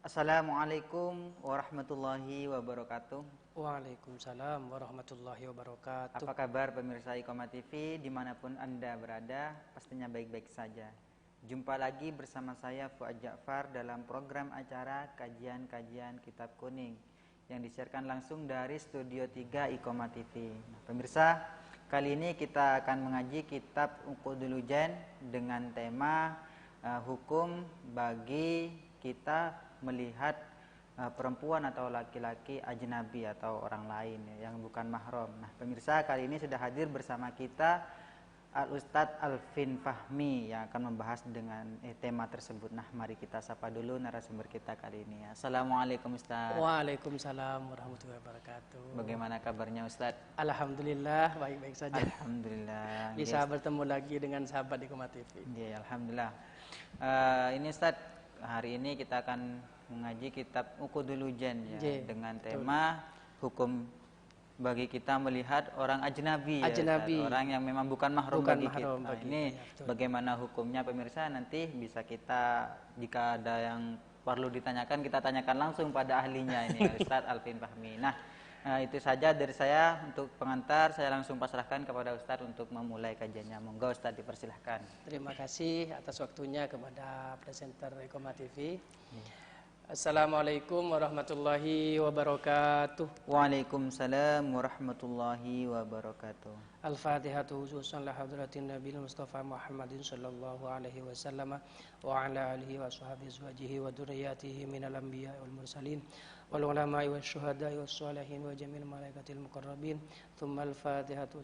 Assalamualaikum warahmatullahi wabarakatuh. Waalaikumsalam warahmatullahi wabarakatuh. Apa kabar pemirsa Iqomah TV dimanapun Anda berada? Pastinya baik-baik saja. Jumpa lagi bersama saya Fuad Ja'far dalam program acara kajian-kajian Kitab Kuning yang disiarkan langsung dari Studio 3 Iqomah TV. Nah, pemirsa, kali ini kita akan mengaji kitab Uqudul Ujan dengan tema hukum bagi kita melihat perempuan atau laki-laki ajnabi atau orang lain yang bukan mahram. Nah, pemirsa, kali ini sudah hadir bersama kita Al-Ustadz Alvin Fahmi yang akan membahas dengan tema tersebut. Nah, mari kita sapa dulu narasumber kita kali ini. Assalamualaikum Ustadz. Waalaikumsalam warahmatullahi wabarakatuh. Bagaimana kabarnya Ustadz? Alhamdulillah baik-baik saja. Alhamdulillah. Bisa bertemu lagi dengan sahabat Iqomah TV. Iya, alhamdulillah. Ini Ustadz, hari ini kita akan mengaji kitab Uqudul Ujan ya, dengan tema hukum bagi kita melihat orang ajnabi, ya, orang yang memang bukan mahram bagi kita. Nah, ini bagaimana hukumnya pemirsa, nanti bisa kita, jika ada yang perlu ditanyakan, kita tanyakan langsung pada ahlinya ini Ustadz Alvin Fahmi. Nah, itu saja dari saya untuk pengantar. Saya langsung pasrahkan kepada Ustadz untuk memulai kajiannya. Monggo Ustadz, dipersilahkan. Terima kasih atas waktunya kepada presenter Iqomah TV. Assalamualaikum warahmatullahi wabarakatuh. Waalaikumsalam warahmatullahi wabarakatuh. Al-Fatihatu khususan la hadratin Nabi Mustafa Muhammadin sallallahu alaihi wasallam wa ala alihi wa sahbihi azwajihi wa dzurriyyatihi minal anbiya wal mursalin wal ulama'i wasyuhada'i wassalihin wa jamil malaikatil muqarrabin. Tsumma al-Fatihatu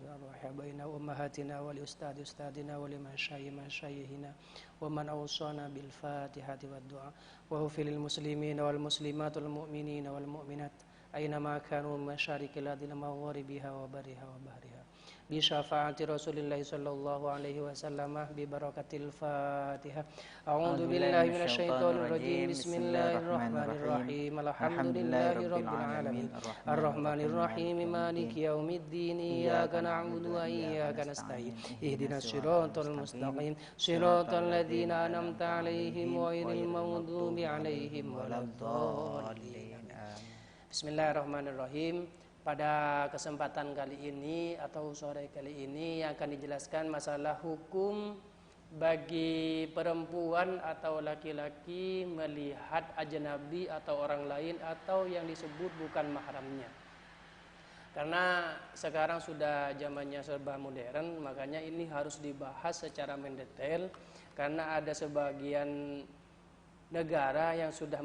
baina ummahatina wal ustadina wa liman syayyihina wa man awsana bil Fatihati wad du'a wa fil muslimina wal muslimat wal mu'minina wal mu'minat aina ma kanu masyarikil ardil maghribiha wa bariha wa bahriha bi syafaati Rasulillah sallallahu alaihi wasallam bi barakatil Fatihah. A'udzu billahi minasyaitonir rajim. Bismillahirrahmanirrahim. Alhamdulillahirabbil alamin. Arrahmanir rahim. Maliki yaumiddin. Iyyaka na'budu wa iyyaka nasta'in. Ihdinas siratal mustaqim. Siratal ladzina an'amta 'alaihim ghairil maghdubi 'alaihim waladdallin. Bismillahirrahmanirrahim. Pada kesempatan kali ini atau sore kali ini akan dijelaskan masalah hukum bagi perempuan atau laki-laki melihat ajnabi atau orang lain atau yang disebut bukan mahramnya. Karena sekarang sudah zamannya serba modern, makanya ini harus dibahas secara mendetail karena ada sebagian negara yang sudah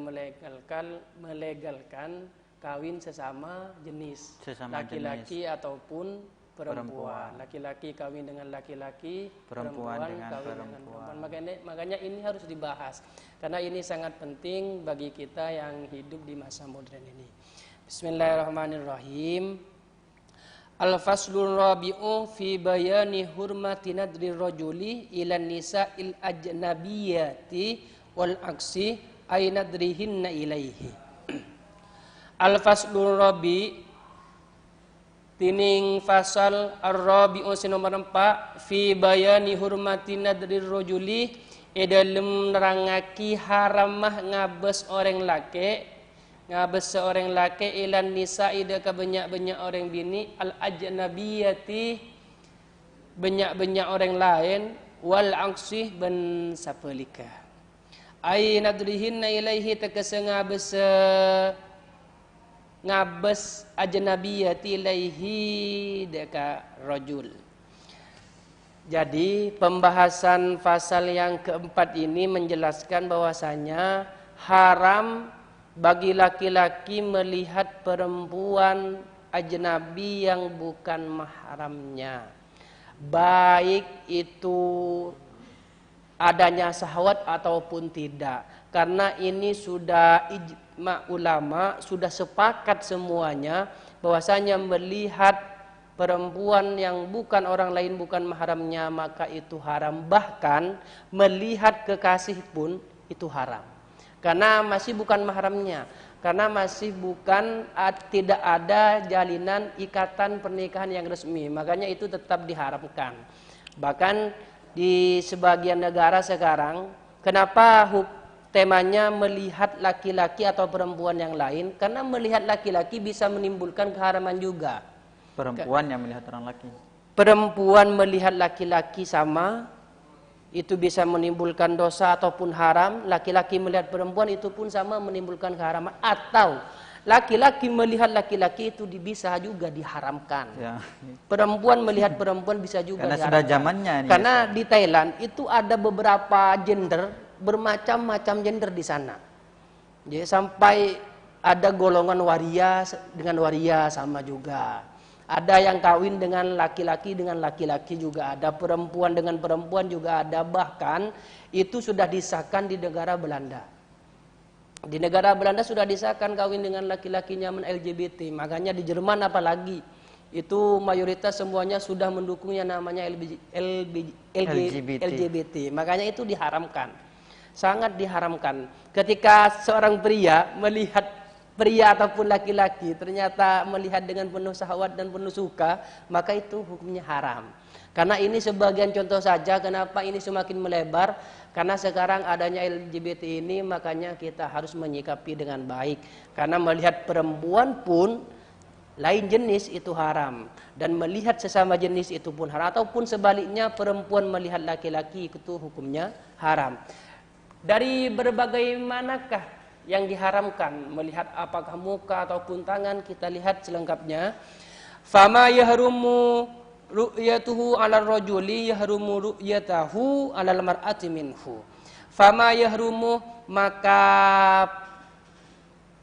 melegalkan kawin sesama jenis, laki-laki ataupun perempuan. Laki-laki kawin dengan laki-laki, perempuan kawin dengan perempuan. Makanya ini harus dibahas karena ini sangat penting bagi kita yang hidup di masa modern ini. Bismillahirrahmanirrahim. Al-faslur rabi'u fi bayani hurmati nadri rajuli ila nisa'il ajnabiyati wal aksi ay nadrihinna ilaihi. Al-faslur rabi tining fasal ar-rabi'u nomor 4 fi bayani hurmati nadri rajuli dalem nerangaki haramah ngabes orang laki, ngabes seorang laki ilan nisa ida ka banyak-banyak orang bini al ajnabiyati banyak-banyak orang lain wal aksih ben sapelika ay nadrihinna ilaihi takasa ngabes ajnabiyati ilaihi deka rajul. Jadi pembahasan pasal yang keempat ini menjelaskan bahwasanya haram bagi laki-laki melihat perempuan ajnabi yang bukan mahramnya, baik itu adanya syahwat ataupun tidak. Karena ini sudah ijma ulama, sudah sepakat semuanya bahwasanya melihat perempuan yang bukan orang lain, bukan mahramnya, maka itu haram. Bahkan melihat kekasih pun itu haram. Karena masih bukan mahramnya, karena masih bukan, tidak ada jalinan ikatan pernikahan yang resmi, makanya itu tetap diharamkan. Bahkan di sebagian negara sekarang, kenapa temanya melihat laki-laki atau perempuan yang lain, karena melihat laki-laki bisa menimbulkan keharaman juga. Perempuan yang melihat orang laki. Perempuan melihat laki-laki sama, itu bisa menimbulkan dosa ataupun haram. Laki-laki melihat perempuan itu pun sama menimbulkan keharaman. Atau laki-laki melihat laki-laki itu bisa juga diharamkan. Ya. Perempuan melihat perempuan bisa juga karena diharamkan. Sudah zamannya nih. Karena di Thailand itu ada beberapa gender, bermacam-macam gender di sana. Jadi sampai ada golongan waria dengan waria sama juga. Ada yang kawin dengan laki-laki juga ada, perempuan dengan perempuan juga ada, bahkan itu sudah disahkan di negara Belanda. Di negara Belanda sudah disahkan kawin dengan laki-laki nyaman LGBT, makanya di Jerman apalagi itu mayoritas semuanya sudah mendukungnya namanya LGBT. Makanya itu diharamkan, sangat diharamkan. Ketika seorang pria melihat pria ataupun laki-laki ternyata melihat dengan penuh syahwat dan penuh suka, maka itu hukumnya haram. Karena ini sebagian contoh saja kenapa ini semakin melebar, karena sekarang adanya LGBT ini, makanya kita harus menyikapi dengan baik. Karena melihat perempuan pun lain jenis itu haram, dan melihat sesama jenis itu pun haram, ataupun sebaliknya perempuan melihat laki-laki itu hukumnya haram. Dari berbagai manakah yang diharamkan, melihat apakah muka ataupun tangan, kita lihat selengkapnya. Fama yahrumu ru'yatuhu 'alal rajuli yahrumu ru'yatahu 'alal mar'ati minhu. Fama yahrumu, maka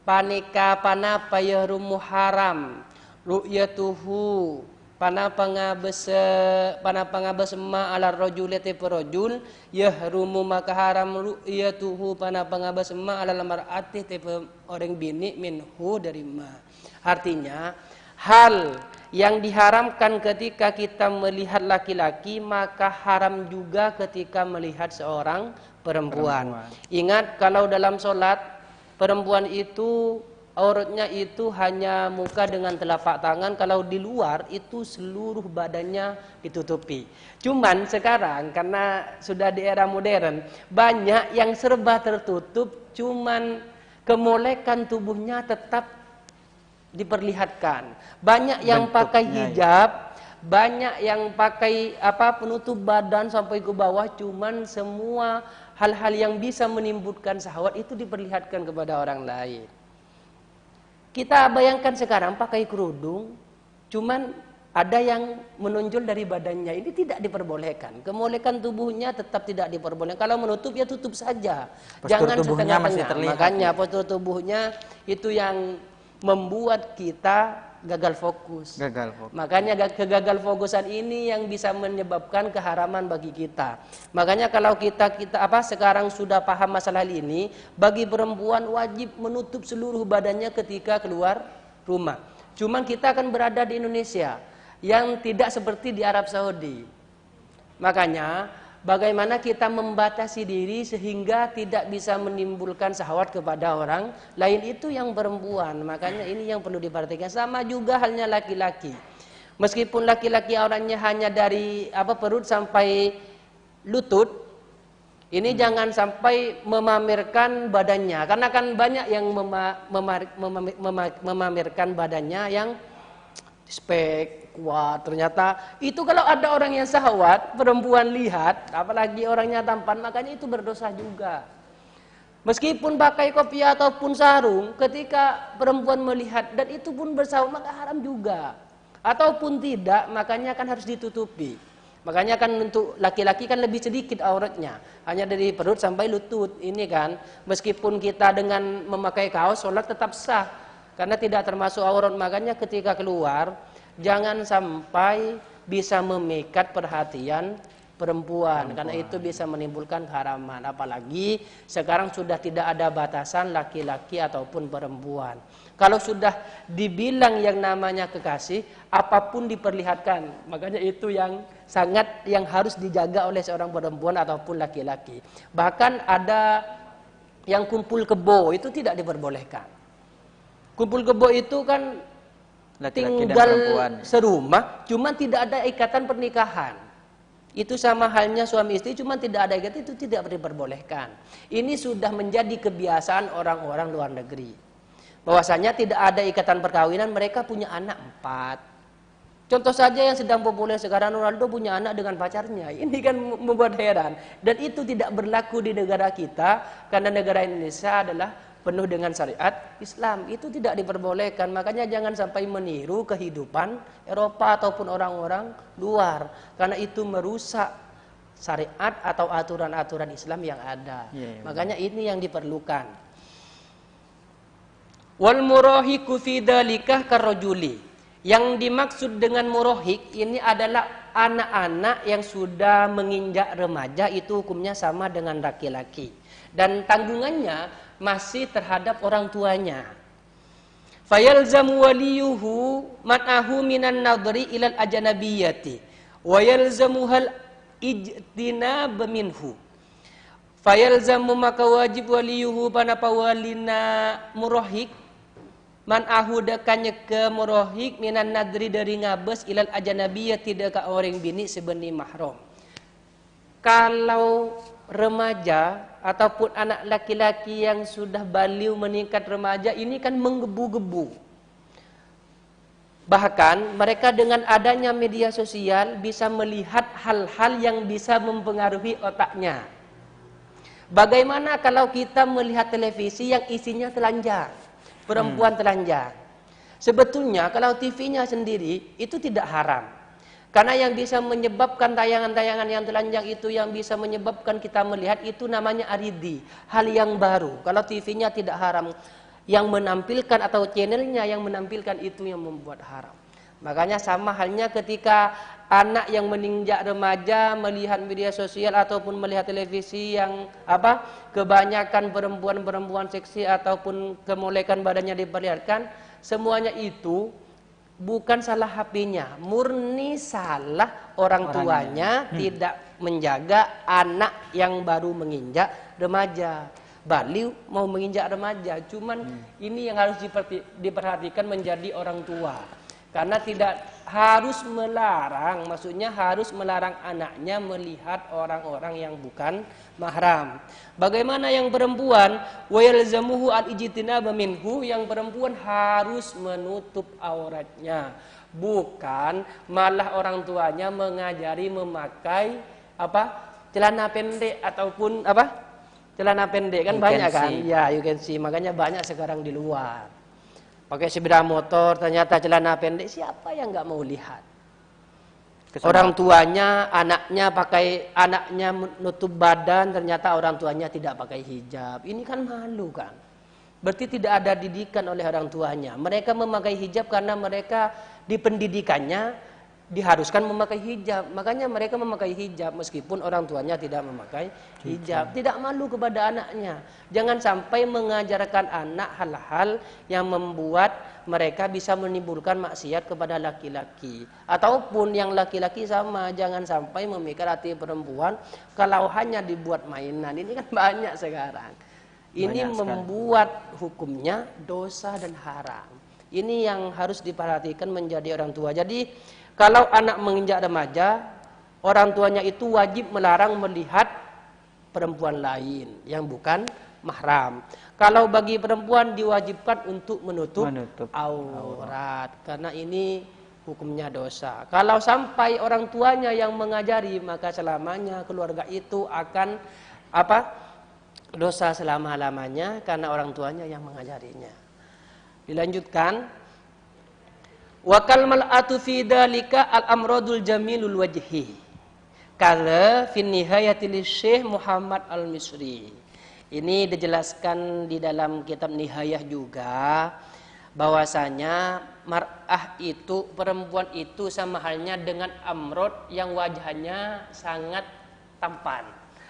panapa yahrumu haram, ru'yatuhu panapa ngabes ma ala rajuli te perojul, yahrumu maka haram ru'yatuhu panapa ngabes ma ala mar'ati te orang bini minhu dari ma. Artinya hal yang diharamkan ketika kita melihat laki-laki, maka haram juga ketika melihat seorang perempuan. Ingat, kalau dalam sholat perempuan itu auratnya itu hanya muka dengan telapak tangan, kalau di luar itu seluruh badannya ditutupi. Cuman sekarang karena sudah di era modern, banyak yang serba tertutup, cuman kemolekan tubuhnya tetap diperlihatkan. Banyak yang pakai hijab, banyak yang pakai penutup badan sampai ke bawah, cuman semua hal-hal yang bisa menimbulkan syahwat itu diperlihatkan kepada orang lain. Kita bayangkan sekarang pakai kerudung, cuman ada yang menonjol dari badannya, ini tidak diperbolehkan. Kemolekan tubuhnya tetap tidak diperbolehkan. Kalau menutup ya tutup saja, jangan setengah-tengah. Makanya postur tubuhnya itu yang membuat kita gagal fokus. Makanya kegagal fokusan ini yang bisa menyebabkan keharaman bagi kita. Makanya kalau kita sekarang sudah paham masalah ini, bagi perempuan wajib menutup seluruh badannya ketika keluar rumah. Cuman kita akan berada di Indonesia yang tidak seperti di Arab Saudi. Makanya bagaimana kita membatasi diri sehingga tidak bisa menimbulkan syahwat kepada orang lain, itu yang perempuan. Makanya ini yang perlu diperhatikan. Sama juga halnya laki-laki. Meskipun laki-laki auratnya hanya dari perut sampai lutut, ini jangan sampai memamerkan badannya. Karena kan banyak yang memamerkan badannya yang spek kuat, ternyata itu kalau ada orang yang syahwat, perempuan lihat, apalagi orangnya tampan, makanya itu berdosa juga. Meskipun pakai kopiah ataupun sarung, ketika perempuan melihat dan itu pun bersahwat, maka haram juga. Ataupun tidak, makanya kan harus ditutupi. Makanya kan untuk laki-laki kan lebih sedikit auratnya, hanya dari perut sampai lutut. Ini kan, meskipun kita dengan memakai kaos, sholat tetap sah, karena tidak termasuk aurat. Makanya ketika keluar, jangan sampai bisa memikat perhatian perempuan, karena itu bisa menimbulkan keharaman. Apalagi sekarang sudah tidak ada batasan laki-laki ataupun perempuan. Kalau sudah dibilang yang namanya kekasih, apapun diperlihatkan. Makanya itu yang harus dijaga oleh seorang perempuan ataupun laki-laki. Bahkan ada yang kumpul kebo, itu tidak diperbolehkan. Kumpul kebo itu kan laki-laki tinggal serumah, cuma tidak ada ikatan pernikahan. Itu sama halnya suami istri, cuma tidak ada ikatan, itu tidak diperbolehkan. Ini sudah menjadi kebiasaan orang-orang luar negeri. Bahwasanya tidak ada ikatan perkawinan, mereka punya anak 4. Contoh saja yang sedang populer sekarang, Ronaldo punya anak dengan pacarnya. Ini kan membuat heran. Dan itu tidak berlaku di negara kita, karena negara Indonesia adalah penuh dengan syariat Islam. Itu tidak diperbolehkan. Makanya jangan sampai meniru kehidupan Eropa ataupun orang-orang luar, karena itu merusak syariat atau aturan-aturan Islam yang ada. Makanya ini yang diperlukan. Wal murahiku fi dalikah karrajuli. Yang dimaksud dengan murahik ini adalah anak-anak yang sudah menginjak remaja, itu hukumnya sama dengan laki-laki. Dan tanggungannya masih terhadap orang tuanya. Fayalzamu waliyuhu man'ahu minan nadri ilal ajnabiyati wa yalzamuhal ijtinab minhu. Fayalzamu, maka wajib waliyuhu panapa walina murahik man'ahu dekanya ke murahik minan nadri dari ngabes ilal ajnabiyati deka orang bini sebeni mahram. Kalau remaja ataupun anak laki-laki yang sudah baliu meningkat remaja ini kan menggebu-gebu. Bahkan mereka dengan adanya media sosial bisa melihat hal-hal yang bisa mempengaruhi otaknya. Bagaimana kalau kita melihat televisi yang isinya telanjang, perempuan telanjang? Sebetulnya kalau TV-nya sendiri itu tidak haram. Karena yang bisa menyebabkan tayangan-tayangan yang telanjang itu, yang bisa menyebabkan kita melihat, itu namanya aridi, hal yang baru. Kalau TV-nya tidak haram, yang menampilkan atau channelnya yang menampilkan itu yang membuat haram. Makanya sama halnya ketika anak yang menginjak remaja melihat media sosial ataupun melihat televisi yang kebanyakan perempuan-perempuan seksi ataupun kemolekan badannya diperlihatkan, semuanya itu bukan salah HP-nya, murni salah orang tuanya tidak menjaga anak yang baru menginjak remaja. Baliu mau menginjak remaja, cuman ini yang harus diperhatikan menjadi orang tua. Karena tidak harus melarang, maksudnya harus melarang anaknya melihat orang-orang yang bukan mahram. Bagaimana yang perempuan? Wa yalzamuhu al-ijtinab minhu, yang perempuan harus menutup auratnya. Bukan malah orang tuanya mengajari memakai celana pendek ataupun celana pendek kan banyak kan? Ya, you can see. Makanya banyak sekarang di luar. Pakai sepeda motor, ternyata celana pendek, siapa yang nggak mau lihat? Orang tuanya, anaknya menutup badan, ternyata orang tuanya tidak pakai hijab. Ini kan malu kan? Berarti tidak ada didikan oleh orang tuanya. Mereka memakai hijab karena mereka di pendidikannya diharuskan memakai hijab. Makanya mereka memakai hijab meskipun orang tuanya tidak memakai hijab. Tidak malu kepada anaknya. Jangan sampai mengajarkan anak hal-hal yang membuat mereka bisa menimbulkan maksiat kepada laki-laki. Ataupun yang laki-laki sama, jangan sampai memikat hati perempuan kalau hanya dibuat mainan. Ini kan banyak sekarang. Ini membuat hukumnya dosa dan haram. Ini yang harus diperhatikan menjadi orang tua. Jadi kalau anak menginjak remaja, orang tuanya itu wajib melarang melihat perempuan lain yang bukan mahram. Kalau bagi perempuan diwajibkan untuk menutup aurat, karena ini hukumnya dosa. Kalau sampai orang tuanya yang mengajari, maka selamanya keluarga itu akan dosa selama-lamanya karena orang tuanya yang mengajarinya. Dilanjutkan. Wa kalmal atu fi dalika al-amradul jamilul wajhi. Kala fi nihayati Syekh Muhammad Al-Misri. Ini dijelaskan di dalam kitab Nihayah juga bahwasanya mar'ah itu, perempuan itu sama halnya dengan amrod yang wajahnya sangat tampan.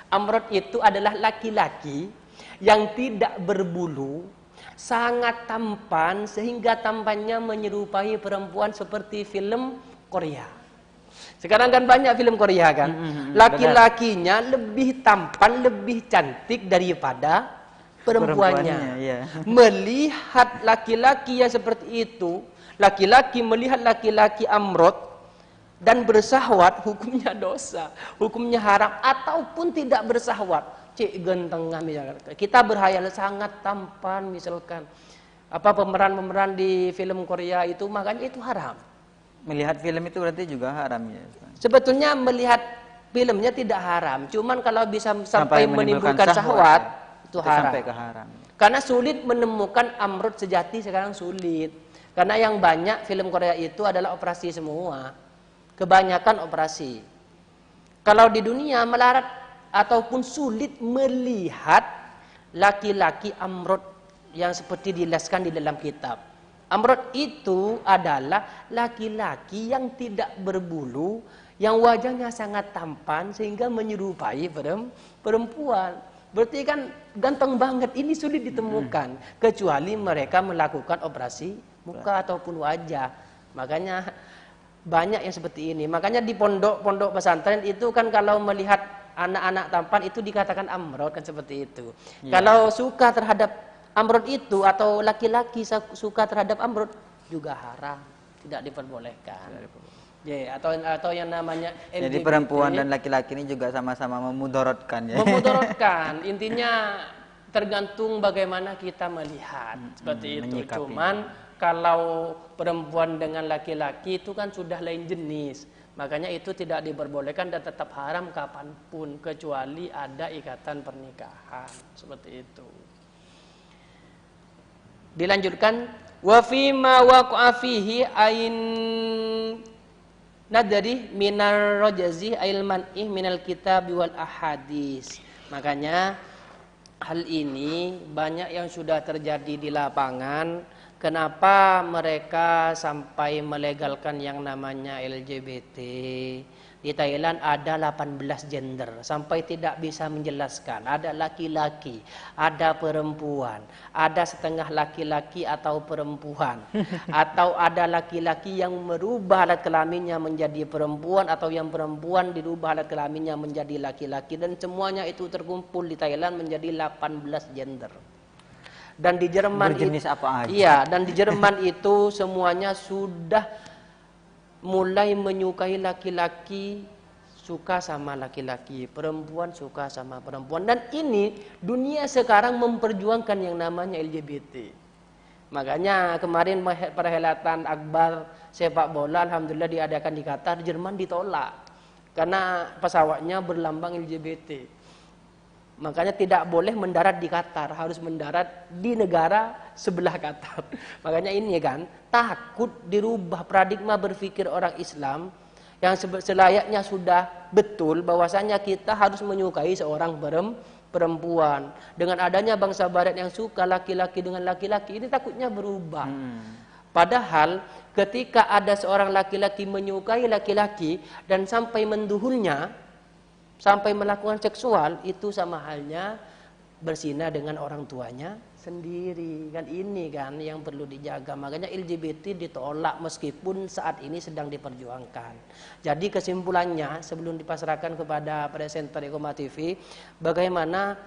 Amrod itu adalah laki-laki yang tidak berbulu, sangat tampan sehingga tampannya menyerupai perempuan seperti film Korea. Sekarang kan banyak film Korea kan. Laki-lakinya lebih tampan, lebih cantik daripada perempuannya. Ya. Melihat laki-laki yang seperti itu, laki-laki melihat laki-laki amrod, Dan bersahwat hukumnya dosa, hukumnya haram, ataupun tidak bersahwat. Cik gentengah misalkan. Kita berhayal sangat tampan misalkan. Apa pemeran-pemeran di film Korea itu, makanya itu haram. Melihat film itu berarti juga haram ya Ustaz? Sebetulnya melihat filmnya tidak haram, cuman kalau bisa sampai menimbulkan syahwat ya, itu haram. Sampai ke haram. Karena sulit menemukan amrut sejati, sekarang sulit. Karena yang banyak film Korea itu adalah operasi semua. Kebanyakan operasi. Kalau di dunia melarat ataupun sulit melihat laki-laki amrut yang seperti dijelaskan di dalam kitab. Amrut itu adalah laki-laki yang tidak berbulu, yang wajahnya sangat tampan sehingga menyerupai perempuan. Berarti kan ganteng banget, ini sulit ditemukan kecuali mereka melakukan operasi muka ataupun wajah. Makanya banyak yang seperti ini. Makanya di pondok-pondok pesantren itu kan kalau melihat anak-anak tampan itu dikatakan amrut kan seperti itu. Ya. Kalau suka terhadap amrut itu atau laki-laki suka terhadap amrut juga haram, tidak diperbolehkan. Ya, atau yang namanya LGBT. Jadi perempuan dan laki-laki ini juga sama-sama memudorotkan ya. Memudorotkan. Intinya tergantung bagaimana kita melihat seperti itu. Cuman kalau perempuan dengan laki-laki itu kan sudah lain jenis. Makanya itu tidak diperbolehkan dan tetap haram kapanpun kecuali ada ikatan pernikahan. Seperti itu. Dilanjutkan, wa fima waqa'a fihi ain nadari minar rajazi ail man'ih minal kitab wal ahadis. Makanya hal ini banyak yang sudah terjadi di lapangan. Kenapa mereka sampai melegalkan yang namanya LGBT? Di Thailand ada 18 gender, sampai tidak bisa menjelaskan. Ada laki-laki, ada perempuan, ada setengah laki-laki atau perempuan, atau ada laki-laki yang merubah alat kelaminnya menjadi perempuan, atau yang perempuan dirubah alat kelaminnya menjadi laki-laki, dan semuanya itu terkumpul di Thailand menjadi 18 gender. Dan di Jerman berjenis apa aja? Iya, dan di Jerman itu semuanya sudah mulai menyukai laki-laki, suka sama laki-laki, perempuan suka sama perempuan. Dan ini dunia sekarang memperjuangkan yang namanya LGBT. Makanya kemarin perhelatan akbar sepak bola alhamdulillah diadakan di Qatar, Jerman ditolak karena pesawatnya berlambang LGBT. Makanya tidak boleh mendarat di Qatar, harus mendarat di negara sebelah Qatar. Makanya ini kan takut dirubah paradigma berpikir orang Islam yang selayaknya sudah betul bahwasanya kita harus menyukai seorang perempuan. Dengan adanya bangsa barat yang suka laki-laki dengan laki-laki, ini takutnya berubah. Padahal ketika ada seorang laki-laki menyukai laki-laki dan sampai menduhulnya, sampai melakukan seksual, itu sama halnya berzina dengan orang tuanya sendiri. Kan ini kan yang perlu dijaga. Makanya LGBT ditolak meskipun saat ini sedang diperjuangkan. Jadi kesimpulannya sebelum dipasrahkan kepada presenter Iqomah TV, bagaimana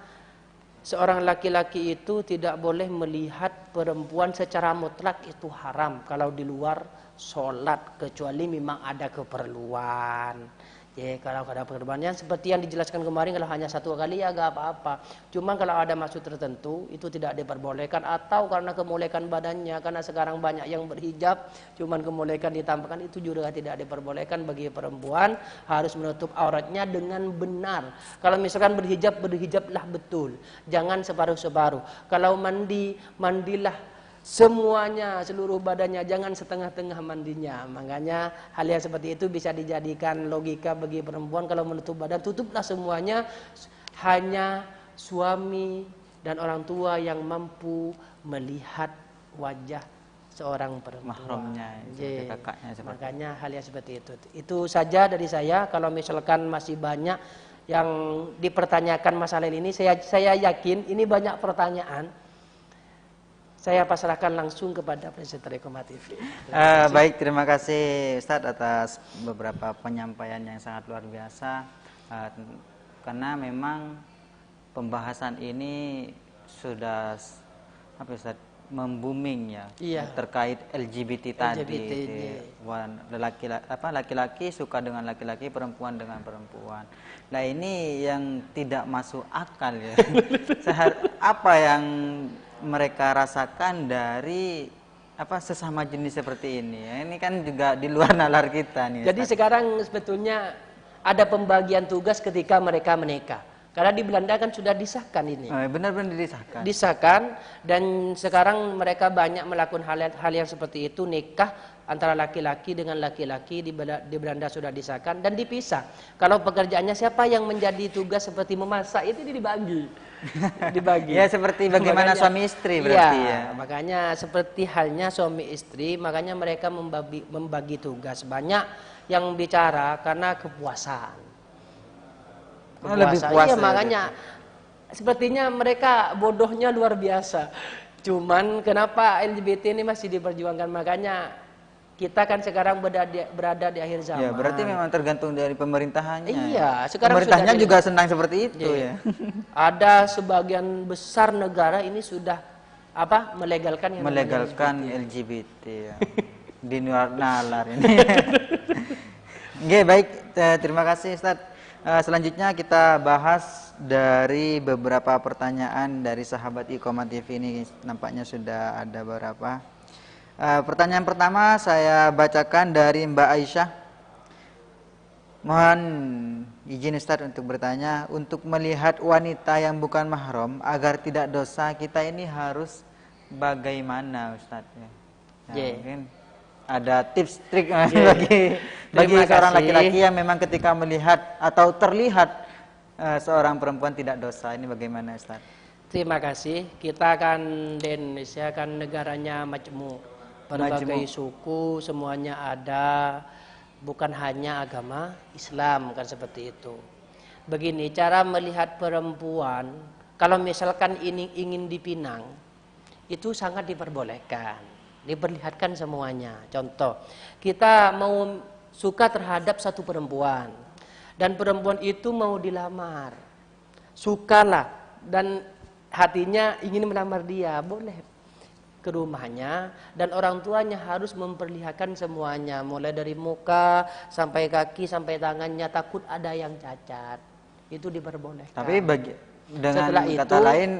seorang laki-laki itu tidak boleh melihat perempuan secara mutlak, itu haram kalau di luar sholat, kecuali memang ada keperluan. Ya, kalau ada penerbangan seperti yang dijelaskan kemarin, kalau hanya satu kali ya gak apa-apa. Cuma kalau ada maksud tertentu itu tidak diperbolehkan, atau karena kemolekan badannya, karena sekarang banyak yang berhijab, cuman kemolekan ditampakkan, itu juga tidak diperbolehkan. Bagi perempuan harus menutup auratnya dengan benar. Kalau misalkan berhijab, berhijablah betul, jangan separuh-separuh. Kalau mandi, mandilah semuanya, seluruh badannya, jangan setengah-tengah mandinya. Makanya hal yang seperti itu bisa dijadikan logika bagi perempuan. Kalau menutup badan, tutuplah semuanya. Hanya suami dan orang tua yang mampu melihat wajah seorang perempuan, mahramnya, kakaknya. Makanya hal yang seperti itu. Itu saja dari saya. Kalau misalkan masih banyak yang dipertanyakan masalah ini, saya yakin ini banyak pertanyaan. Saya pasrahkan langsung kepada presenter Iqomah TV. Baik, terima kasih Ustadz atas beberapa penyampaian yang sangat luar biasa. Karena memang pembahasan ini sudah membooming ya, Iya. terkait LGBT tadi. LGBT ini. Laki-laki suka dengan laki-laki, perempuan dengan perempuan. Nah ini yang tidak masuk akal ya. Apa yang mereka rasakan dari sesama jenis seperti ini? Ini kan juga di luar nalar kita nih. Jadi sekarang sebetulnya ada pembagian tugas ketika mereka menikah. Karena di Belanda kan sudah disahkan ini. Benar-benar disahkan. Disahkan, dan sekarang mereka banyak melakukan hal yang seperti itu, nikah antara laki-laki dengan laki-laki di Belanda sudah disahkan dan dipisah. Kalau pekerjaannya siapa yang menjadi tugas seperti memasak itu dibagi. Dibagi. Ya seperti bagaimana suami istri berarti ya. Makanya seperti halnya suami istri, makanya mereka membagi tugas. Banyak yang bicara karena kepuasan. Lebih puas. Iya, makanya sepertinya mereka bodohnya luar biasa. Cuman kenapa LGBT ini masih diperjuangkan? Makanya kita kan sekarang berada di akhir zaman. Ya, berarti memang tergantung dari pemerintahannya. Iya, sekarang pemerintahnya juga senang seperti itu ya. Ada sebagian besar negara ini sudah melegalkan LGBT ya. Di luar nalar ini. Oke, baik, terima kasih Ustadz. Selanjutnya kita bahas dari beberapa pertanyaan dari sahabat Iqomah TV ini, nampaknya sudah ada beberapa. Pertanyaan pertama saya bacakan dari Mbak Aisyah. Mohon izin Ustadz untuk bertanya, untuk melihat wanita yang bukan mahram agar tidak dosa, kita ini harus bagaimana Ustadz? Mungkin ada tips trik bagi seorang laki-laki yang memang ketika melihat atau terlihat seorang perempuan tidak dosa, ini bagaimana Ustaz? Terima kasih. Kita kan di Indonesia kan negaranya majemuk, berbagai suku semuanya ada, bukan hanya agama Islam kan seperti itu. Begini cara melihat perempuan, kalau misalkan ini ingin dipinang, itu sangat diperbolehkan. Diperlihatkan semuanya. Contoh, kita mau suka terhadap satu perempuan dan perempuan itu mau dilamar, sukalah dan hatinya ingin melamar dia, boleh ke rumahnya dan orang tuanya harus memperlihatkan semuanya, mulai dari muka sampai kaki sampai tangannya, takut ada yang cacat, itu diperbolehkan. Tapi dengan kata lain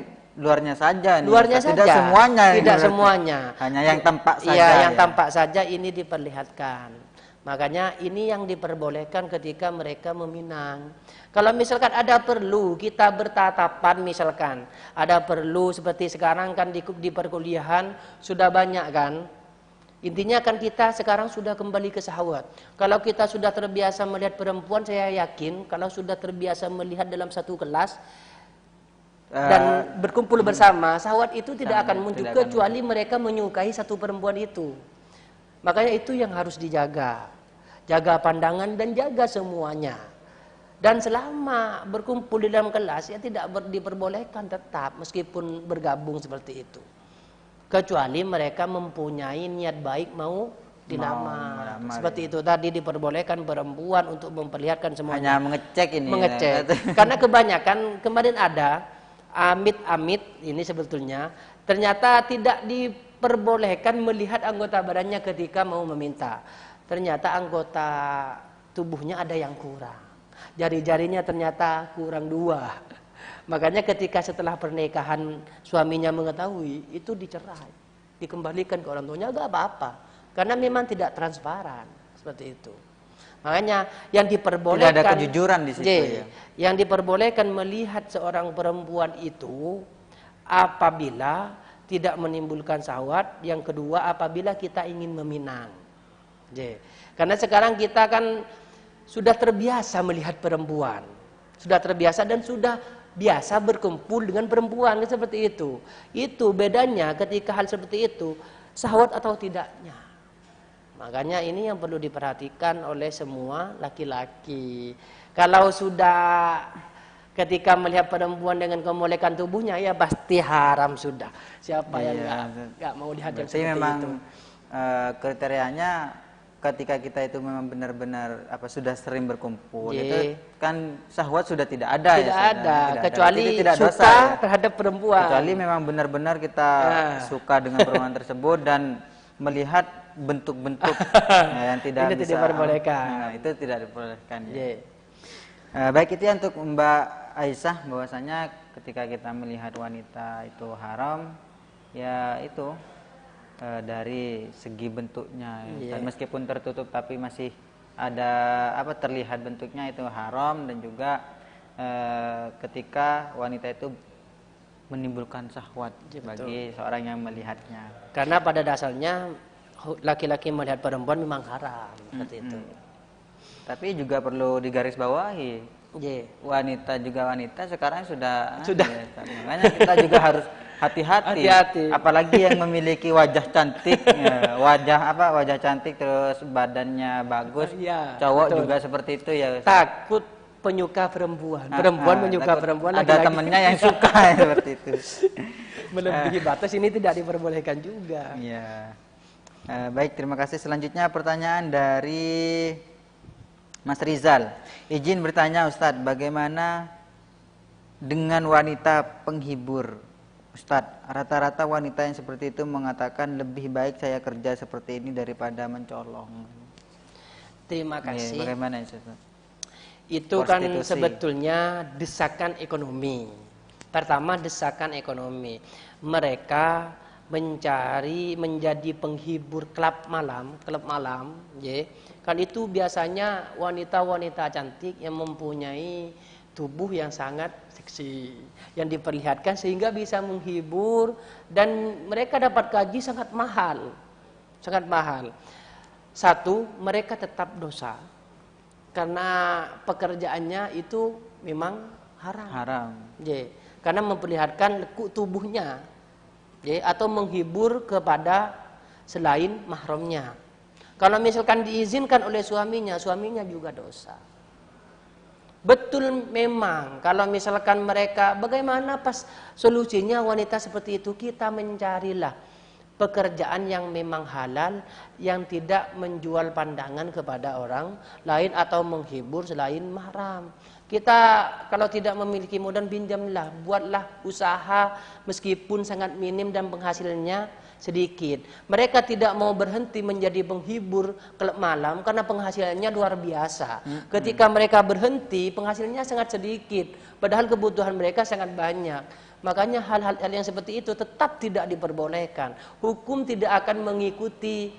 luarnya saja nih. Tidak semuanya. Tidak semuanya. Hanya yang tampak saja. Iya, yang tampak saja ini diperlihatkan. Makanya ini yang diperbolehkan ketika mereka meminang. Kalau misalkan ada perlu kita bertatapan, misalkan ada perlu seperti sekarang kan di perkuliahan sudah banyak kan. Intinya kan kita sekarang sudah kembali ke syahwat. Kalau kita sudah terbiasa melihat perempuan, saya yakin kalau sudah terbiasa melihat dalam satu kelas dan berkumpul bersama, syahwat itu tidak akan muncul kecuali mereka menyukai satu perempuan itu. Makanya itu yang harus dijaga. Jaga pandangan dan jaga semuanya. Dan selama berkumpul di dalam kelas ya tidak diperbolehkan tetap meskipun bergabung seperti itu. Kecuali mereka mempunyai niat baik mau dilamar. Seperti itu tadi diperbolehkan perempuan untuk memperlihatkan semuanya. Hanya mengecek ini. Mengecek. Karena kebanyakan kemarin ada amit-amit ini sebetulnya ternyata tidak diperbolehkan melihat anggota badannya ketika mau meminta. Ternyata anggota tubuhnya ada yang kurang. Jari-jarinya ternyata kurang 2. Makanya ketika setelah pernikahan suaminya mengetahui, itu dicerai, dikembalikan ke orang tuanya, gak apa-apa. Karena memang tidak transparan seperti itu. Makanya yang diperbolehkan, tidak ada kejujuran di situ ya. Yang diperbolehkan melihat seorang perempuan itu apabila tidak menimbulkan syahwat, yang kedua apabila kita ingin meminang. Karena sekarang kita kan sudah terbiasa melihat perempuan, sudah terbiasa dan sudah biasa berkumpul dengan perempuan seperti itu. Itu bedanya ketika hal seperti itu, syahwat atau tidaknya. Makanya ini yang perlu diperhatikan oleh semua laki-laki. Kalau sudah ketika melihat perempuan dengan kemolekan tubuhnya, ya pasti haram sudah. Siapa yang nggak mau lihat yang seperti memang itu? Kriterianya ketika kita itu memang benar-benar sudah sering berkumpul, Ye. itu kan syahwat sudah tidak ada Tidak ya. ada, Tidak kecuali ada. Itu tidak suka dosa, ya. terhadap perempuan. Kecuali memang benar-benar kita suka dengan perempuan tersebut dan melihat bentuk-bentuk yang tidak Ini bisa tidak diperbolehkan. itu tidak diperbolehkan. Ya. Ye. Baik, itu ya untuk Mbak Aisyah, bahwasanya ketika kita melihat wanita itu haram, ya itu dari segi bentuknya, ya. Dan meskipun tertutup tapi masih ada terlihat bentuknya itu haram, dan juga ketika wanita itu menimbulkan syahwat bagi seorang yang melihatnya. Karena pada dasarnya laki-laki melihat perempuan memang haram seperti itu. Tapi juga perlu digarisbawahi, wanita juga wanita sekarang sudah. Ya, makanya kita juga harus hati-hati. Apalagi yang memiliki wajah cantik, wajah cantik terus badannya bagus, cowok betul. Juga seperti itu ya. Takut penyuka perempuan, menyuka perempuan. Ada temennya yang suka seperti itu. Melebihi batas ini tidak diperbolehkan juga. Ya. Baik, terima kasih. Selanjutnya pertanyaan dari Mas Rizal. Izin bertanya Ustadz, bagaimana dengan wanita penghibur? Ustadz, rata-rata wanita yang seperti itu mengatakan lebih baik saya kerja seperti ini daripada mencolong. Terima kasih. Bagaimana Ustadz? Itu kan sebetulnya desakan ekonomi. Pertama, desakan ekonomi. Mereka menjadi penghibur klub malam, kan itu biasanya wanita-wanita cantik yang mempunyai tubuh yang sangat seksi, yang diperlihatkan sehingga bisa menghibur, dan mereka dapat gaji sangat mahal. Satu, mereka tetap dosa karena pekerjaannya itu memang haram. Karena memperlihatkan lekuk tubuhnya, atau menghibur kepada selain mahramnya. Kalau misalkan diizinkan oleh suaminya juga dosa. Betul memang kalau misalkan mereka, bagaimana pas solusinya wanita seperti itu? Kita mencarilah pekerjaan yang memang halal, yang tidak menjual pandangan kepada orang lain atau menghibur selain mahram. Kita kalau tidak memiliki modal, pinjamlah, buatlah usaha meskipun sangat minim dan penghasilannya sedikit. Mereka tidak mau berhenti menjadi penghibur klub malam karena penghasilannya luar biasa. Ketika mereka berhenti, penghasilannya sangat sedikit, padahal kebutuhan mereka sangat banyak. Makanya hal-hal yang seperti itu tetap tidak diperbolehkan. Hukum tidak akan mengikuti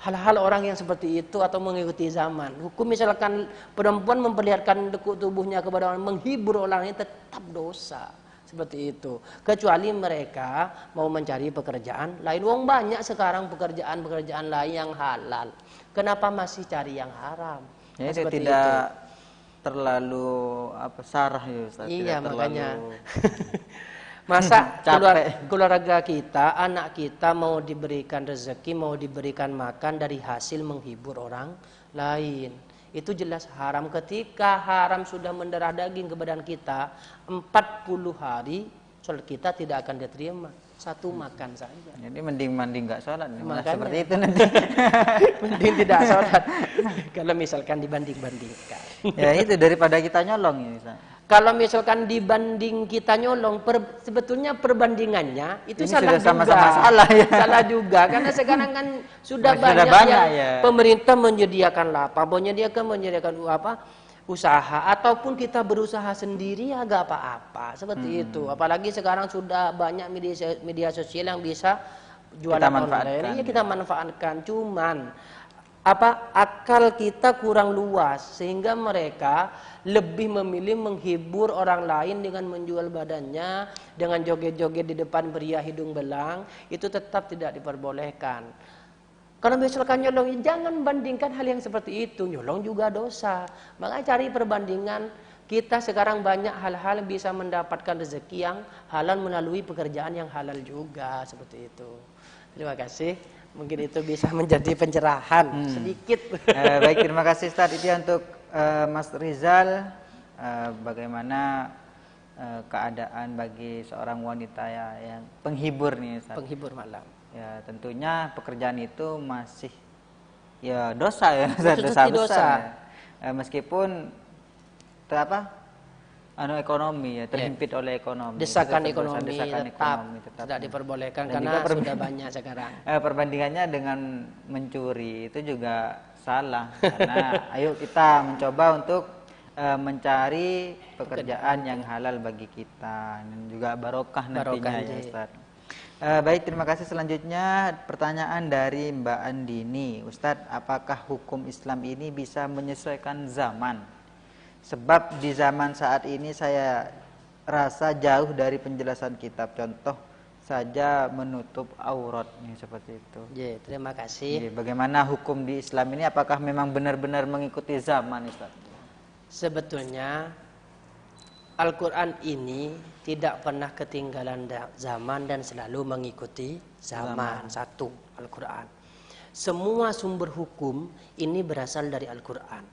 hal-hal orang yang seperti itu atau mengikuti zaman. Hukum misalkan perempuan memperlihatkan lekuk tubuhnya kepada orang, menghibur orang ini tetap dosa. Seperti itu. Kecuali mereka mau mencari pekerjaan lain. Wong banyak sekarang pekerjaan-pekerjaan lain yang halal. Kenapa masih cari yang haram? Ya, itu tidak terlalu sarah ya Ustaz. Iya, tidak makanya. Terlalu... Masa keluarga kita, anak kita mau diberikan rezeki, mau diberikan makan dari hasil menghibur orang lain. Itu jelas haram. Ketika haram sudah mendarah daging ke badan kita, 40 hari sholat kita tidak akan diterima. Satu makan saja. Jadi mending nggak sholat. Seperti itu nanti. Mending tidak sholat. Kalau misalkan dibanding-bandingkan. Ya itu daripada kita nyolong ini. Kalau misalkan dibanding kita nyolong, sebetulnya perbandingannya itu ini salah sama-sama juga. Salah, ya. Salah juga, karena sekarang kan sudah banyak yang ya. Pemerintah menyediakan lapak, menyediakan usaha, ataupun kita berusaha sendiri ya gak apa-apa, seperti itu. Apalagi sekarang sudah banyak media sosial yang bisa jualan online, ya kita manfaatkan. Cuman akal kita kurang luas sehingga mereka lebih memilih menghibur orang lain dengan menjual badannya, dengan joget-joget di depan pria hidung belang. Itu tetap tidak diperbolehkan. Kalau misalkan nyolong, jangan bandingkan hal yang seperti itu. Nyolong juga dosa. Makanya cari perbandingan. Kita sekarang banyak hal-hal bisa mendapatkan rezeki yang halal melalui pekerjaan yang halal juga, seperti itu. Terima kasih. Mungkin itu bisa menjadi pencerahan sedikit. Baik, terima kasih Ustaz. Itu untuk Mas Rizal, bagaimana keadaan bagi seorang wanita yang penghibur nih Ustaz. Penghibur malam. Ya, tentunya pekerjaan itu masih ya dosa ya, dosa besar. Ya. Meskipun ekonomi ya, terhimpit oleh ekonomi. Desakan ekonomi tetap tidak diperbolehkan karena sudah banyak sekarang. Perbandingannya dengan mencuri itu juga salah karena ayo kita mencoba untuk mencari pekerjaan yang halal bagi kita dan juga barokah nantinya ya Ustaz. Baik, terima kasih. Selanjutnya pertanyaan dari Mbak Andini. Ustadz, apakah hukum Islam ini bisa menyesuaikan zaman? Sebab di zaman saat ini saya rasa jauh dari penjelasan kitab. Contoh saja menutup aurat seperti itu. Terima kasih. Bagaimana hukum di Islam ini? Apakah memang benar-benar mengikuti zaman, Ustaz? Sebetulnya Al-Quran ini tidak pernah ketinggalan zaman dan selalu mengikuti zaman. Satu, Al-Quran. Semua sumber hukum ini berasal dari Al-Quran.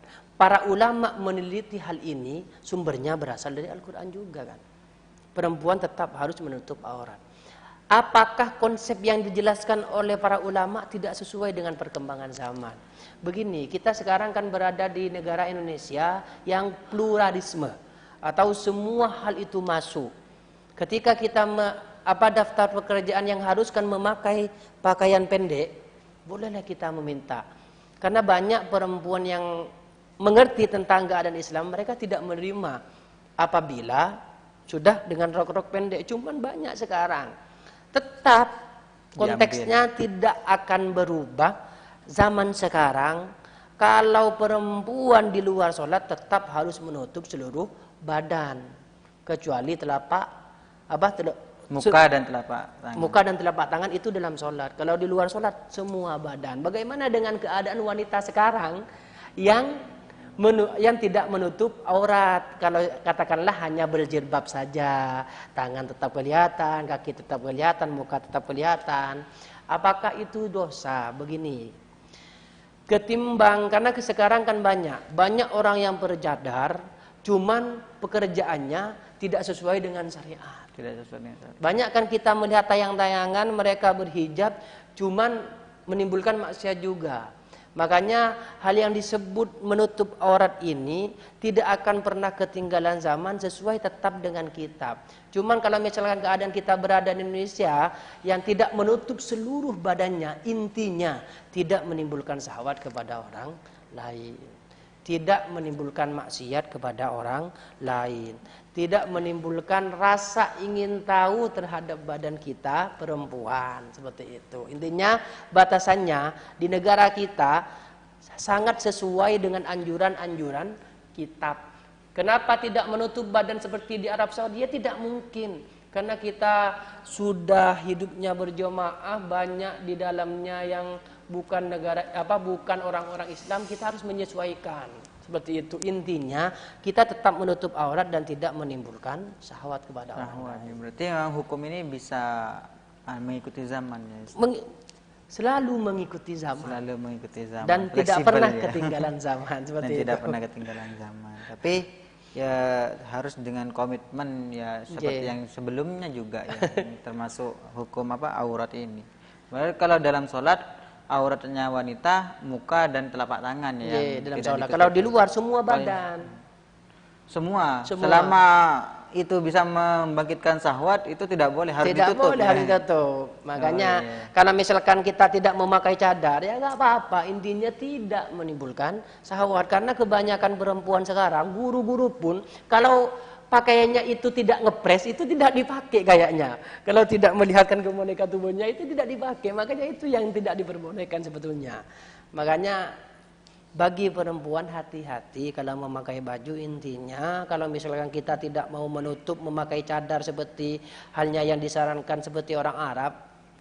Para ulama meneliti hal ini, sumbernya berasal dari Al-Quran juga kan. Perempuan tetap harus menutup aurat. Apakah konsep yang dijelaskan oleh para ulama tidak sesuai dengan perkembangan zaman? Begini, kita sekarang kan berada di negara Indonesia yang pluralisme, atau semua hal itu masuk. Ketika kita daftar pekerjaan yang haruskan memakai pakaian pendek, bolehlah kita meminta. Karena banyak perempuan yang mengerti tentang keadaan Islam, mereka tidak menerima apabila sudah dengan rok-rok pendek. Cuman banyak sekarang. Tetap konteksnya tidak akan berubah. Zaman sekarang, kalau perempuan di luar sholat tetap harus menutup seluruh badan, kecuali muka dan telapak tangan. Muka dan telapak tangan itu dalam sholat. Kalau di luar sholat semua badan. Bagaimana dengan keadaan wanita sekarang yang tidak menutup aurat? Kalau katakanlah hanya berjilbab saja, tangan tetap kelihatan, kaki tetap kelihatan, muka tetap kelihatan. Apakah itu dosa? Begini, ketimbang, karena sekarang kan banyak orang yang bercadar, cuman pekerjaannya tidak sesuai dengan syariat. Banyak kan kita melihat tayangan-tayangan mereka berhijab, cuman menimbulkan maksiat juga. Makanya hal yang disebut menutup aurat ini tidak akan pernah ketinggalan zaman, sesuai tetap dengan kitab. Cuman kalau misalkan keadaan kita berada di Indonesia yang tidak menutup seluruh badannya, intinya tidak menimbulkan syahwat kepada orang lain, tidak menimbulkan maksiat kepada orang lain, tidak menimbulkan rasa ingin tahu terhadap badan kita perempuan, seperti itu. Intinya batasannya di negara kita sangat sesuai dengan anjuran-anjuran kitab. Kenapa tidak menutup badan seperti di Arab Saudi? Ya tidak mungkin. Karena kita sudah hidupnya berjamaah, banyak di dalamnya yang bukan orang-orang Islam, kita harus menyesuaikan. Seperti itu. Intinya kita tetap menutup aurat dan tidak menimbulkan syahwat kepada orang lain. Berarti memang hukum ini bisa mengikuti zaman ya. Selalu mengikuti zaman. Selalu mengikuti zaman. Dan tidak pernah ketinggalan zaman seperti itu. Tidak pernah ketinggalan zaman. Tapi ya harus dengan komitmen ya seperti yang sebelumnya juga ya, termasuk hukum aurat ini. Kalau dalam sholat auratnya wanita muka dan telapak tangan ya. Dalam sholat. Kalau di luar semua badan. Semua. Selama itu bisa membangkitkan syahwat, itu tidak boleh, harus ditutup. Tidak boleh, harus ditutup. Makanya kalau misalkan kita tidak memakai cadar, ya nggak apa-apa. Intinya tidak menimbulkan syahwat. Karena kebanyakan perempuan sekarang, guru-guru pun kalau pakaiannya itu tidak ngepres, itu tidak dipakai kayaknya. Kalau tidak melihatkan kemonekan tubuhnya, itu tidak dipakai. Makanya itu yang tidak diperbolehkan sebetulnya. Makanya bagi perempuan hati-hati kalau memakai baju. Intinya kalau misalkan kita tidak mau menutup, memakai cadar seperti halnya yang disarankan seperti orang Arab,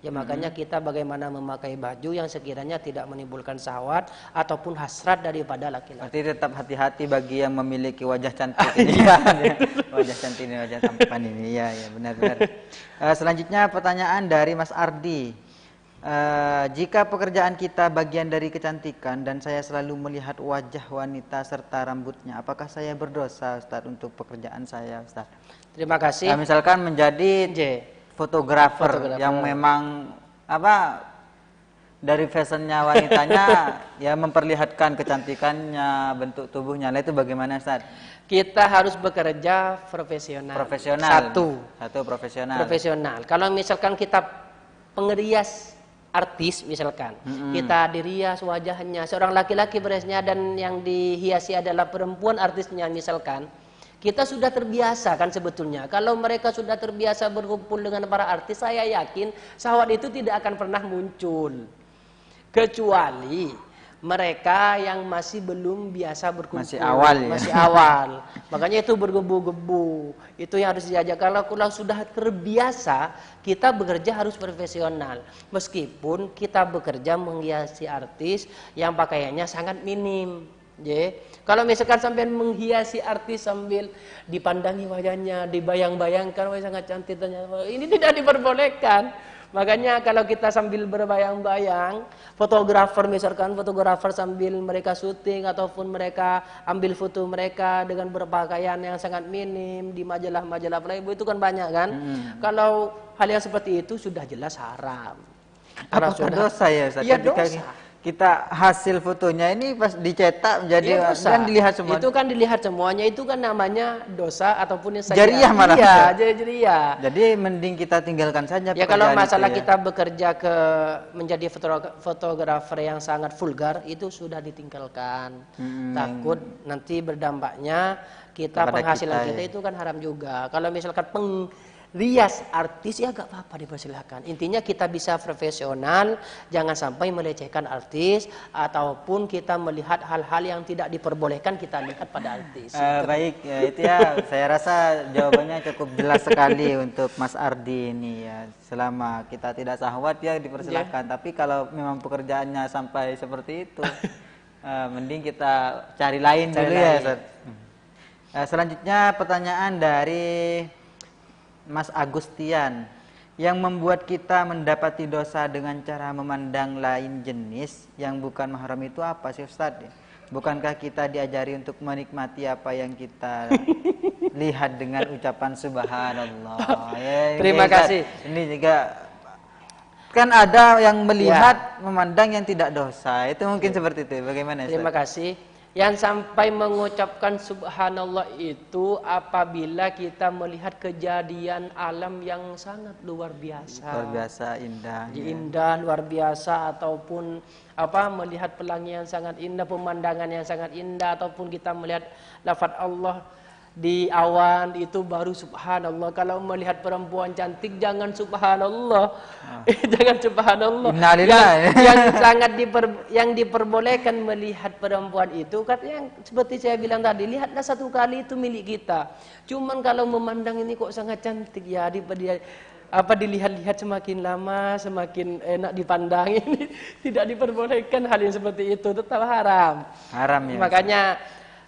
ya makanya kita bagaimana memakai baju yang sekiranya tidak menimbulkan syahwat ataupun hasrat daripada laki-laki. Berarti tetap hati-hati bagi yang memiliki wajah cantik ini. Wajah cantik ini, wajah tampan ini. Ya benar-benar. Selanjutnya pertanyaan dari Mas Ardi. Jika pekerjaan kita bagian dari kecantikan dan saya selalu melihat wajah wanita serta rambutnya, apakah saya berdosa, Ustaz, untuk pekerjaan saya, Ustaz? Terima kasih. Misalkan menjadi fotografer yang memang dari fashionnya wanitanya ya memperlihatkan kecantikannya, bentuk tubuhnya. Nah, itu bagaimana, Ustaz? Kita harus bekerja profesional. Profesional. Satu profesional. Profesional. Kalau misalkan kita pengerias artis misalkan, kita dirias wajahnya, seorang laki-laki beriasnya dan yang dihiasi adalah perempuan artisnya misalkan, kita sudah terbiasa kan sebetulnya. Kalau mereka sudah terbiasa berkumpul dengan para artis, saya yakin syahwat itu tidak akan pernah muncul. Kecuali mereka yang masih belum biasa berkumpul. Masih awal ya? Masih awal. Makanya itu bergebu-gebu. Itu yang harus diajak. Kalau sudah terbiasa, kita bekerja harus profesional. Meskipun kita bekerja menghiasi artis yang pakaiannya sangat minim. Kalau misalkan sampai menghiasi artis sambil dipandangi wajahnya, dibayang-bayangkan, wah sangat cantik ternyata, ini tidak diperbolehkan. Makanya kalau kita sambil berbayang-bayang, fotografer misalkan, fotografer sambil mereka syuting ataupun mereka ambil foto mereka dengan berpakaian yang sangat minim di majalah-majalah Playboy itu kan banyak kan. Kalau hal yang seperti itu sudah jelas haram. Apakah dosa ya, Ustaz? Iya, Ketika dosa. kita hasil fotonya ini pas dicetak menjadi kan dilihat semua. Itu kan dilihat semuanya, itu kan namanya dosa ataupun yang jariah malah. Iya, jariah. Jadi mending kita tinggalkan saja. Ya kalau masalah itu, ya. kita bekerja menjadi fotografer yang sangat vulgar itu sudah ditinggalkan. Takut nanti berdampaknya Kepada penghasilan kita, kita itu kan haram juga. Kalau misalkan rias artis ya gak apa-apa dipersilahkan. Intinya kita bisa profesional, jangan sampai melecehkan artis ataupun kita melihat hal-hal yang tidak diperbolehkan kita lihat pada artis. Baik, ya, itu ya. Saya rasa jawabannya cukup jelas sekali untuk Mas Ardi ini ya. Selama kita tidak syahwat ya dipersilahkan. Tapi kalau memang pekerjaannya sampai seperti itu, mending kita cari lain dulu ya. Selanjutnya pertanyaan dari Mas Agustian, yang membuat kita mendapati dosa dengan cara memandang lain jenis yang bukan mahram itu apa sih, Ustaz? Bukankah kita diajari untuk menikmati apa yang kita lihat dengan ucapan subhanallah? Ya, Terima kasih. Ini juga kan ada yang melihat memandang yang tidak dosa. Itu mungkin seperti itu. Bagaimana, Ustaz? Terima kasih. Yang sampai mengucapkan subhanallah itu apabila kita melihat kejadian alam yang sangat luar biasa. Luar biasa indah. Indah, luar biasa, ataupun melihat pelangi yang sangat indah, pemandangan yang sangat indah, ataupun kita melihat lafaz Allah di awan itu baru subhanallah. Kalau melihat perempuan cantik jangan subhanallah. Jangan subhanallah. Yang diperbolehkan melihat perempuan itu katanya seperti saya bilang tadi, lihatlah satu kali itu milik kita. Cuman kalau memandang ini kok sangat cantik ya, dilihat-lihat semakin lama semakin enak dipandang, ini tidak diperbolehkan. Hal yang seperti itu tetap haram. Haram ya. Makanya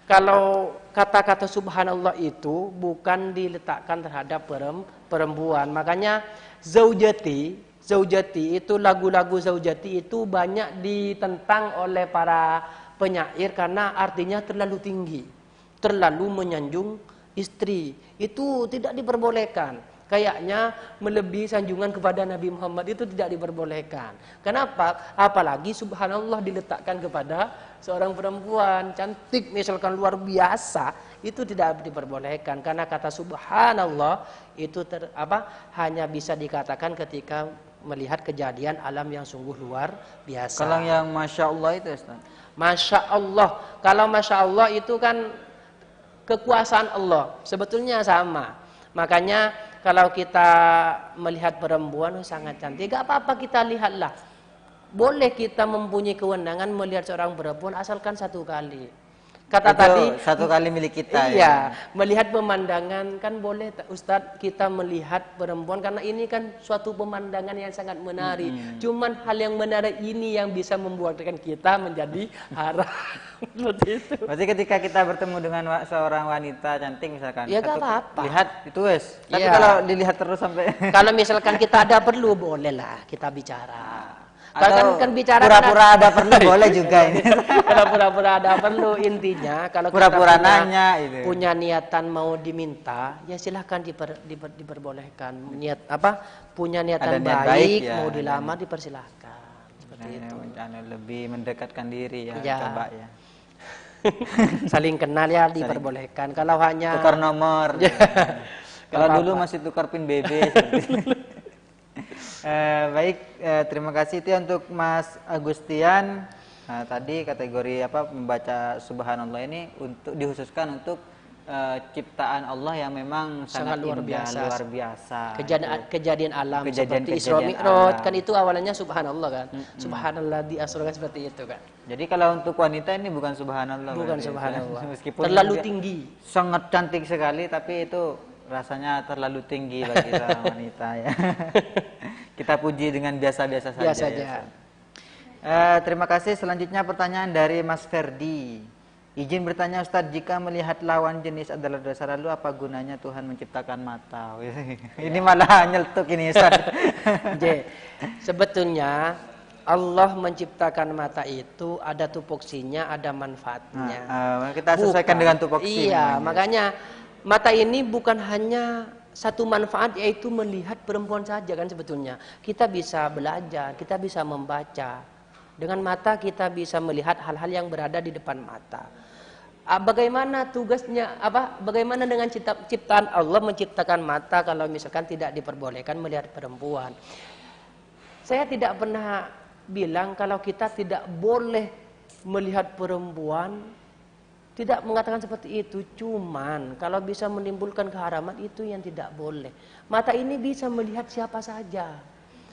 kalau kata-kata subhanallah itu bukan diletakkan terhadap perempuan. Makanya zaujati itu, lagu-lagu zaujati itu banyak ditentang oleh para penyair karena artinya terlalu tinggi, terlalu menyanjung istri. Itu tidak diperbolehkan. Kayaknya melebihi sanjungan kepada Nabi Muhammad itu tidak diperbolehkan. Kenapa? Apalagi subhanallah diletakkan kepada seorang perempuan cantik misalkan luar biasa, itu tidak diperbolehkan karena kata subhanallah itu hanya bisa dikatakan ketika melihat kejadian alam yang sungguh luar biasa. Kalau yang masya Allah itu, Ustaz? Masya Allah. Kalau masya Allah itu kan kekuasaan Allah. Sebetulnya sama. Makanya kalau kita melihat perempuan sangat cantik, gak apa-apa kita lihatlah. Boleh kita mempunyai kewenangan melihat seorang perempuan asalkan satu kali. Kata itu tadi satu kali milik kita. Iya, melihat pemandangan kan boleh Ustadz kita melihat perempuan karena ini kan suatu pemandangan yang sangat menarik. Cuman hal yang menarik ini yang bisa membuatkan kita menjadi haram. Seperti itu. Berarti ketika kita bertemu dengan seorang wanita cantik misalkan, ya gak apa-apa. Lihat itu wes. Tapi ya, kalau dilihat terus sampai kalau misalkan kita ada perlu bolehlah kita bicara. Atau kan bicara pura-pura ada perlu boleh juga ini. Kalau pura-pura ada perlu, intinya kalau pura-pura kita nanya punya niatan mau diminta, ya silahkan diperbolehkan. Punya niatan baik, ya, mau dilamar dipersilahkan. seperti itu. Lebih mendekatkan diri ya, Ya. coba ya. Saling kenal ya diperbolehkan. Kalau hanya Tukar nomor. Kalau Gak dulu apa-apa. masih tukar pin BB seperti itu. Baik, terima kasih itu untuk Mas Agustian. Tadi kategori membaca Subhanallah ini untuk dikhususkan untuk ciptaan Allah yang memang sangat luar indah, biasa. luar biasa. Kejadian alam seperti Isra Kejadian Mi'raj alam. kan itu awalnya subhanallah kan. Subhanallah di asra kan seperti itu kan. Jadi kalau untuk wanita ini bukan Subhanallah. Bukan berarti. subhanallah. Meskipun Terlalu dia tinggi. sangat cantik sekali, tapi itu rasanya terlalu tinggi bagi seorang wanita ya. Kita puji dengan biasa-biasa saja. Biasa ya. aja. Terima kasih. Selanjutnya pertanyaan dari Mas Ferdi. Izin bertanya Ustadz, jika melihat lawan jenis adalah dosa, lalu apa gunanya Tuhan menciptakan mata? Ini malah nyeletuk ini Ustadz. Sebetulnya Allah menciptakan mata itu ada tupoksinya, ada manfaatnya. Kita sesuaikan dengan tupoksi. Iya, makanya mata ini bukan hanya satu manfaat, yaitu melihat perempuan saja kan sebetulnya. Kita bisa belajar, kita bisa membaca. Dengan mata kita bisa melihat hal-hal yang berada di depan mata. Bagaimana tugasnya? Bagaimana dengan ciptaan Allah menciptakan mata kalau misalkan tidak diperbolehkan melihat perempuan? Saya tidak pernah bilang kalau kita tidak boleh melihat perempuan, tidak mengatakan seperti itu. Cuman kalau bisa menimbulkan keharaman itu yang tidak boleh. Mata ini bisa melihat siapa saja.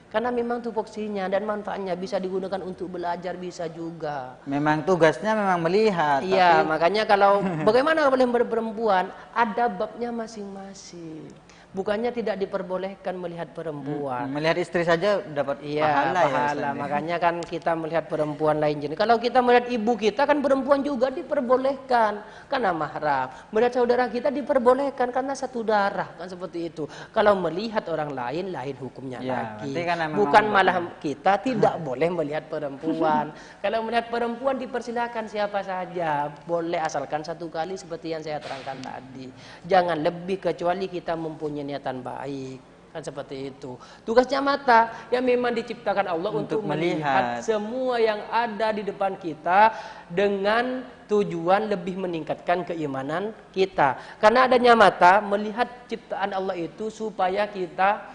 Karena memang tupoksinya dan manfaatnya bisa digunakan untuk belajar, bisa juga. Memang tugasnya memang melihat. Iya, tapi makanya kalau bagaimana boleh berperempuan, ada babnya masing-masing. Bukannya tidak diperbolehkan melihat perempuan. Melihat istri saja dapat pahala, ya. Makanya kan kita melihat perempuan lain jenis. Kalau kita melihat ibu kita kan perempuan juga diperbolehkan karena mahram. Melihat saudara kita diperbolehkan karena satu darah kan seperti itu. Kalau melihat orang lain hukumnya lagi. Kan bukan malah kita tidak boleh melihat perempuan. Kalau melihat perempuan dipersilakan siapa saja, boleh asalkan satu kali seperti yang saya terangkan tadi. Jangan lebih kecuali kita mempunyai niatan baik kan seperti itu. Tugasnya mata yang memang diciptakan Allah untuk melihat semua yang ada di depan kita dengan tujuan lebih meningkatkan keimanan kita. Karena adanya mata melihat ciptaan Allah itu supaya kita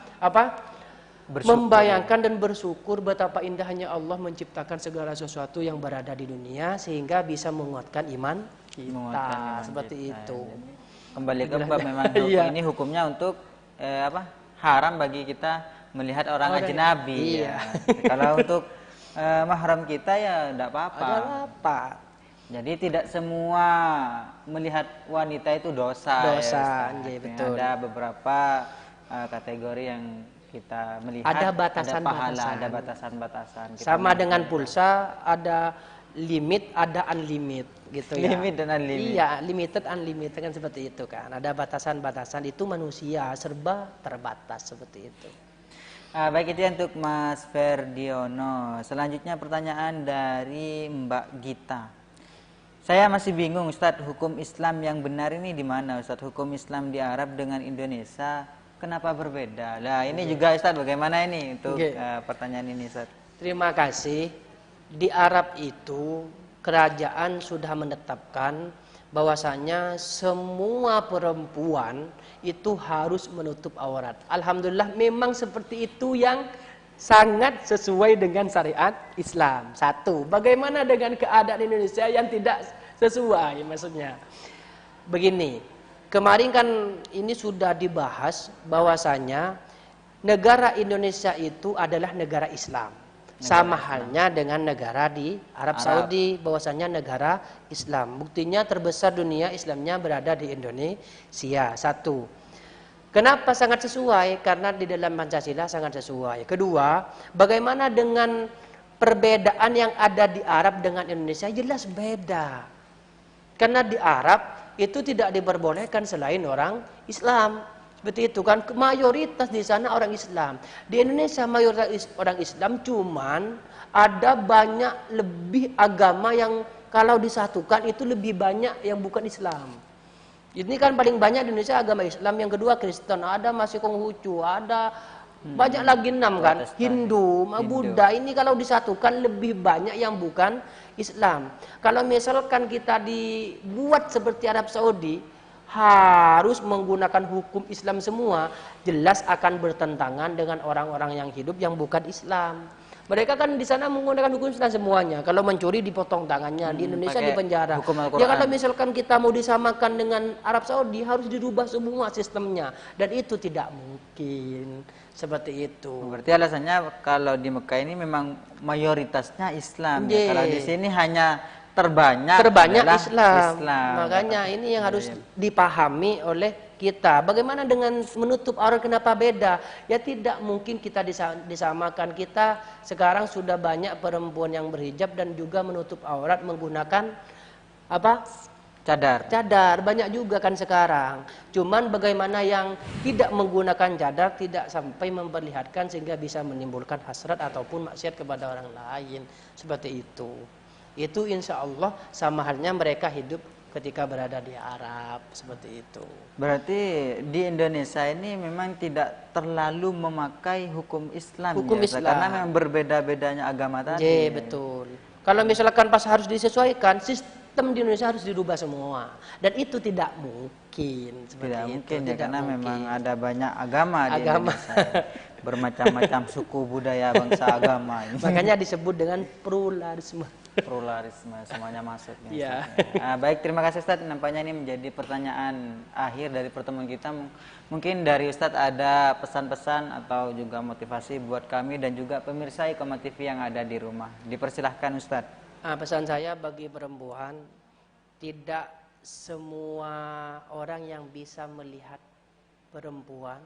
membayangkan dan bersyukur betapa indahnya Allah menciptakan segala sesuatu yang berada di dunia sehingga bisa menguatkan iman kita seperti itu. Kembali ke bab memang ini hukumnya untuk haram bagi kita melihat orang ajnabi. Iya. Kalau untuk mahram kita ya tidak apa-apa. Jadi tidak semua melihat wanita itu dosa. Ya, betul. Ada beberapa kategori yang kita melihat. Ada batasan-batasan. Ada batasan-batasan. Sama dengan pulsa ada limit, ada unlimit gitu ya. Limit dan unlimit. Iya, limited, unlimited kan seperti itu kan. Ada batasan-batasan, itu manusia serba terbatas seperti itu. Baik, itu untuk Mas Ferdiono. Selanjutnya pertanyaan dari Mbak Gita. Saya masih bingung Ustadz, hukum Islam yang benar ini di mana Ustadz? Hukum Islam di Arab dengan Indonesia kenapa berbeda? Nah ini juga Ustadz, bagaimana ini untuk pertanyaan ini Ustadz? Terima kasih. Di Arab itu kerajaan sudah menetapkan bahwasanya semua perempuan itu harus menutup aurat. Alhamdulillah memang seperti itu yang sangat sesuai dengan syariat Islam. Satu, bagaimana dengan keadaan Indonesia yang tidak sesuai maksudnya? Begini, kemarin kan ini sudah dibahas bahwasanya negara Indonesia itu adalah negara Islam. Sama halnya dengan negara di Arab Saudi, bahwasanya negara Islam. Buktinya terbesar dunia Islamnya berada di Indonesia. Satu. Kenapa sangat sesuai? Karena di dalam Pancasila sangat sesuai. Kedua, bagaimana dengan perbedaan yang ada di Arab dengan Indonesia? Jelas beda. Karena di Arab itu tidak diperbolehkan selain orang Islam. Seperti itu kan, mayoritas di sana orang Islam. Di Indonesia mayoritas orang Islam, cuman ada banyak lebih agama yang kalau disatukan itu lebih banyak yang bukan Islam. Ini kan paling banyak di Indonesia agama Islam, yang kedua Kristen, ada masih Konghucu, ada Banyak lagi 6 kan, Protestan. Hindu, Buddha. Ini kalau disatukan lebih banyak yang bukan Islam. Kalau misalkan kita dibuat seperti Arab Saudi, harus menggunakan hukum Islam semua, jelas akan bertentangan dengan orang-orang yang hidup yang bukan Islam. Mereka kan di sana menggunakan hukum Islam semuanya. Kalau mencuri dipotong tangannya, di Indonesia pakai dipenjara. hukum Al-Quran. Ya kalau misalkan kita mau disamakan dengan Arab Saudi, harus dirubah semua sistemnya, dan itu tidak mungkin seperti itu. Berarti alasannya kalau di Mekah ini memang mayoritasnya Islam. Ya. Kalau di sini hanya terbanyak adalah Islam. Makanya ini yang harus dipahami oleh kita. Bagaimana dengan menutup aurat, kenapa beda? Ya tidak mungkin kita disamakan. Kita sekarang sudah banyak perempuan yang berhijab dan juga menutup aurat menggunakan apa? Cadar. Banyak juga kan sekarang. Cuman bagaimana yang tidak menggunakan cadar tidak sampai memperlihatkan sehingga bisa menimbulkan hasrat ataupun maksiat kepada orang lain. Seperti itu. Itu insya Allah sama halnya mereka hidup ketika berada di Arab, seperti itu. Berarti di Indonesia ini memang tidak terlalu memakai hukum Islam, Islam. Karena memang berbeda-bedanya agama tadi. Betul. Kalau misalkan pas harus disesuaikan, sistem di Indonesia harus dirubah semua, dan itu tidak mungkin. Tidak mungkin ya, karena memang ada banyak agama di Indonesia. Bermacam-macam suku, budaya, bangsa, agama. Makanya disebut dengan pluralisme. Semuanya masuk ya. Baik, terima kasih Ustadz. Nampaknya ini menjadi pertanyaan akhir dari pertemuan kita. Mungkin dari Ustadz ada pesan-pesan atau juga motivasi buat kami dan juga pemirsa Iqomah TV yang ada di rumah. Dipersilahkan Ustadz. Pesan saya bagi perempuan, tidak semua orang yang bisa melihat perempuan,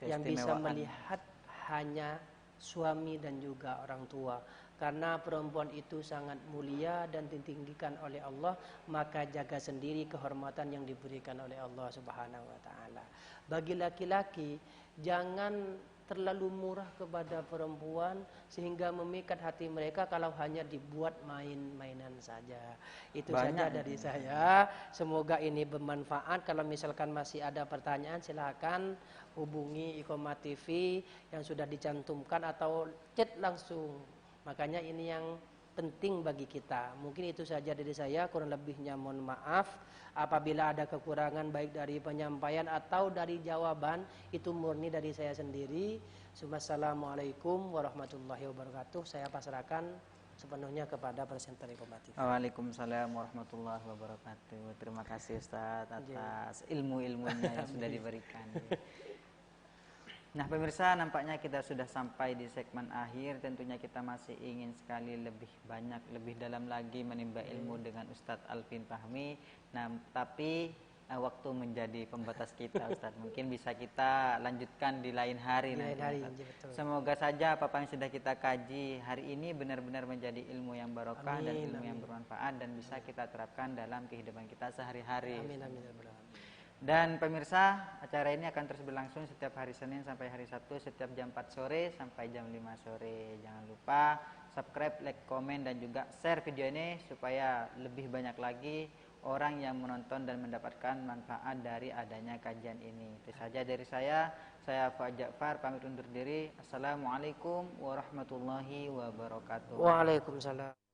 yang bisa melihat hanya suami dan juga orang tua. Karena perempuan itu sangat mulia dan ditinggikan oleh Allah, maka jaga sendiri kehormatan yang diberikan oleh Allah Subhanahu wa taala. Bagi laki-laki, jangan terlalu murah kepada perempuan sehingga memikat hati mereka kalau hanya dibuat main-mainan saja. Itu saja dari saya. Semoga ini bermanfaat. Kalau misalkan masih ada pertanyaan, silakan hubungi Iqomah TV yang sudah dicantumkan atau chat langsung. Makanya ini yang penting bagi kita. Mungkin itu saja dari saya, kurang lebihnya mohon maaf. Apabila ada kekurangan baik dari penyampaian atau dari jawaban, itu murni dari saya sendiri. Assalamualaikum warahmatullahi wabarakatuh. Saya pasrahkan sepenuhnya kepada presenter Iqomah TV. Waalaikumsalam warahmatullahi wabarakatuh. Terima kasih Ustaz atas ilmu-ilmunya yang sudah diberikan. Nah pemirsa, nampaknya kita sudah sampai di segmen akhir. Tentunya kita masih ingin sekali lebih banyak, lebih dalam lagi menimba ilmu dengan Ustadz Alvin Fahmi. Nah tapi waktu menjadi pembatas kita Ustadz. Mungkin bisa kita lanjutkan di lain hari. Semoga saja apa yang sudah kita kaji hari ini benar-benar menjadi ilmu yang barokah dan ilmu yang bermanfaat dan bisa kita terapkan dalam kehidupan kita sehari-hari. Dan pemirsa, acara ini akan terus berlangsung setiap hari Senin sampai hari Sabtu setiap jam 4 sore sampai jam 5 sore. Jangan lupa subscribe, like, komen dan juga share video ini supaya lebih banyak lagi orang yang menonton dan mendapatkan manfaat dari adanya kajian ini. Itu saja dari saya Fuad Ja'far pamit undur diri. Assalamualaikum warahmatullahi wabarakatuh. Waalaikumsalam.